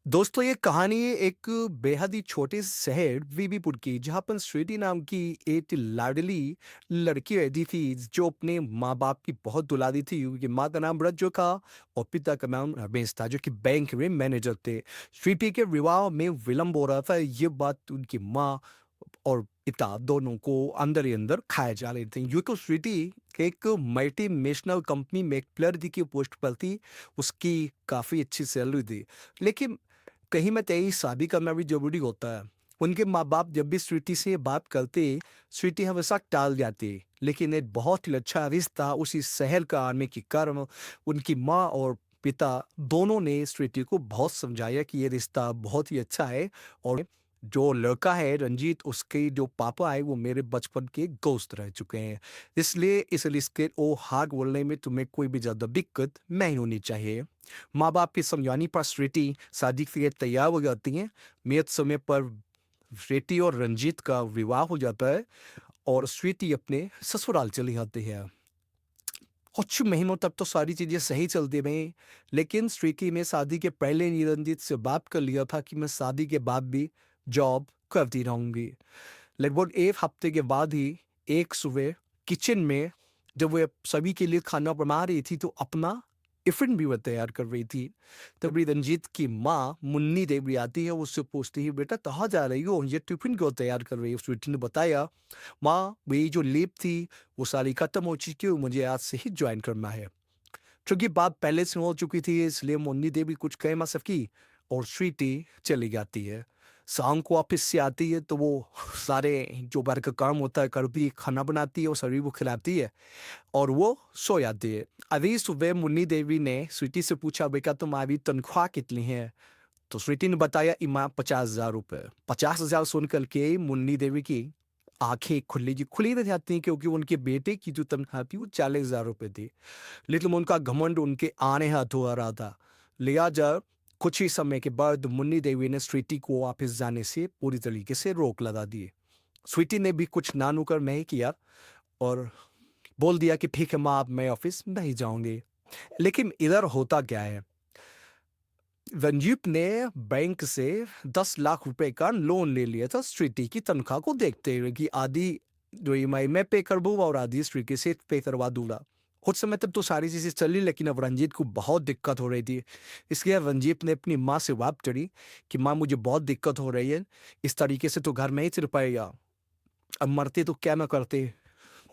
दोस्तों ये कहानी है एक बेहद ही छोटे शहर वीबीपुर की जहाँ पर स्वीटी नाम की एक लाडली लड़की रहती थी जो अपने माँ बाप की बहुत दुलारी थी क्योंकि माँ का नाम रज्जो था और पिता का नाम रमेश था जो कि बैंक में मैनेजर थे। स्वीटी के विवाह में विलंब हो रहा था, ये बात उनकी माँ और पिता दोनों को अंदर ही अंदर खाए जा रहे थे। यूँ तो स्वीटी एक मल्टी नेशनल कंपनी में एक क्लर्क की पोस्ट पर थी, उसकी काफ़ी अच्छी सैलरी थी। लेकिन कहीं न कहीं शादी करना भी ज़रूरी होता है। उनके माँ-बाप जब भी स्वीटी से बात करते, स्वीटी हमेशा टाल जाती। लेकिन एक बहुत ही अच्छा रिश्ता उसी शहर का आने के कारण उनकी माँ और पिता दोनों ने स्वीटी को बहुत समझाया कि ये रिश्ता बहुत ही अच्छा है और जो लड़का है रंजीत, उसके जो पापा है वो मेरे बचपन के दोस्त रह चुके हैं। इसलिए इस रिश्ते को हाँ बोलने में तुम्हें कोई भी ज़्यादा दिक्कत नहीं होनी चाहिए। माँ-बाप की समझाने पर स्वीटी शादी के लिए तैयार हो जाती हैं। नियत समय पर स्वीटी और रंजीत का विवाह हो जाता है और स्वीटी अपने ससुराल चली जाती है। कुछ महीनों तक तो सारी चीज़ें सही चलती रहीं, लेकिन स्वीटी ने शादी के पहले ही रंजीत से बात कर लिया था कि मैं शादी के बाद भी जॉब करती रहूँगी। लगभग 1 हफ्ते के बाद ही एक सुबह किचन में जब वो सभी के लिए खाना बना रही थी तो अपना टिफ़िन भी वो तैयार कर रही थी। तभी रंजीत की माँ मुन्नी देवी आती है, वो उससे पूछती है, "बेटा कहाँ जा रही हो? ये टिफ़िन क्यों तैयार कर रही हो?" स्वीटी ने बताया, "माँ, मेरी जो लीव थी वो सारी खत्म हो चुकी है, मुझे आज से ही जॉइन करना है।" चूँकि बात पहले से हो चुकी थी इसलिए मुन्नी देवी कुछ कह ना सकी और स्वीटी चली जाती है। शाम को ऑफिस से आती है तो वो सारे जो घर का काम होता है करती है, खाना बनाती है और सभी को खिलाती है और वो सो जाती है। अभी सुबह मुन्नी देवी ने स्वीटी से पूछा, बेटा तुम्हारी तनख्वाह कितनी है? तो स्वीटी ने बताया, इमाम 50,000 रुपए। 50,000 सुन कर के मुन्नी देवी की आंखें खुली रह जाती हैं क्योंकि उनके बेटे की जो तनख्वाह थी वो 40,000 रुपए थी। लेकिन उनका घमंड उनके आने हाथों आ रहा था। लिहाजा कुछ ही समय के बाद मुन्नी देवी ने स्वीटी को वापस जाने से पूरी तरीके से रोक लगा दी। स्वीटी ने भी कुछ ना नुकर नहीं किया और बोल दिया कि ठीक है माँ, अब मैं ऑफिस नहीं जाऊंगी। लेकिन इधर होता क्या है, रंजीत ने बैंक से 10 लाख रुपए का लोन ले लिया था स्वीटी की तनख्वाह को देखते हुए कि आधी जो ईएमआई मैं पे कर दूंगा और आधी स्वीटी से पे करवा दूंगा। कुछ समय तक तो सारी चीजें चली लेकिन अब रंजीत को बहुत दिक्कत हो रही थी। इसलिए रंजीत ने अपनी माँ से बात करी कि माँ मुझे बहुत दिक्कत हो रही है, इस तरीके से तो घर में ही चल पाएगा, अब मरते तो क्या ना करते।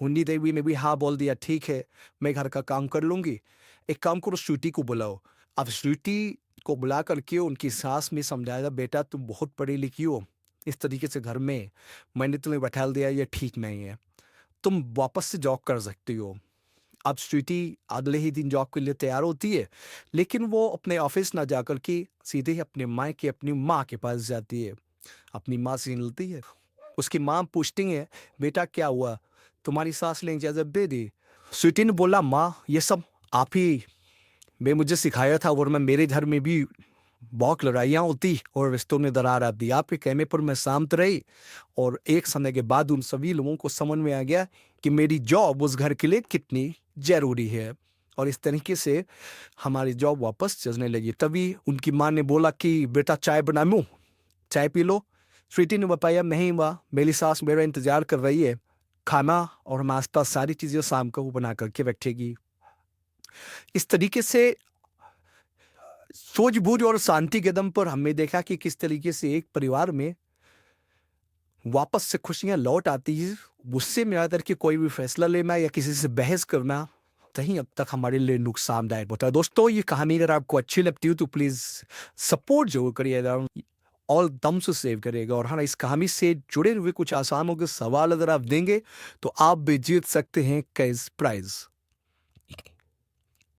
हुंडी देवी ने भी हाँ बोल दिया, ठीक है, मैं घर का काम कर लूँगी। एक काम करो स्वीटी को बुलाओ। अब स्वीटी को बुला कर के उनकी सास ने समझाया, बेटा तुम बहुत पढ़ी-लिखी हो, इस तरीके से घर में मैंने तुम्हें बैठा दिया ये ठीक नहीं है। तुम वापस से जॉब कर सकती हो। अब स्वीटी अगले ही दिन जॉब के लिए तैयार होती है, लेकिन वो अपने ऑफ़िस ना जाकर के सीधे ही अपने मायके अपनी माँ के पास जाती है। अपनी माँ से मिलती है। उसकी माँ पूछती है, "बेटा क्या हुआ? तुम्हारी सास ने इजाज़त दे दी?" स्वीटी ने बोला, "माँ, ये सब आप ही ने मुझे सिखाया था वरना मेरे घर में भी बहुत लड़ाइयाँ होती और रिश्तों में दरार आती। आपके कहने पर मैं शांत रही और एक समय के बाद उन सभी लोगों को समझ में आ गया कि मेरी जॉब उस घर के लिए कितनी ज़रूरी है और इस तरीके से हमारी जॉब वापस चलने लगी।" तभी उनकी माँ ने बोला कि, "बेटा चाय बना लूँ? चाय पी लो?" स्वीटी ने बताया, "नहीं माँ, मेरी सास मेरा इंतज़ार कर रही है। खाना और नाश्ता सारी चीज़ें शाम को वो बना कर के रखेगी।" इस तरीके से सूझबूझ और शांति के दम पर हमने देखा कि किस तरीके से एक परिवार में वापस से खुशियाँ लौट आती हैं। गुस्से में आकर के कोई भी फैसला लेना या किसी से बहस करना कहीं अब तक हमारे लिए नुकसानदायक होता है। दोस्तों ये कहानी अगर आपको अच्छी लगती हो तो प्लीज़ सपोर्ट ज़रूर करिएगा और दम से सेव करिएगा और हाँ, इस कहानी से जुड़े हुए कुछ आसानों के सवाल अगर आप देंगे तो आप भी जीत सकते हैं क्विज़ प्राइज़।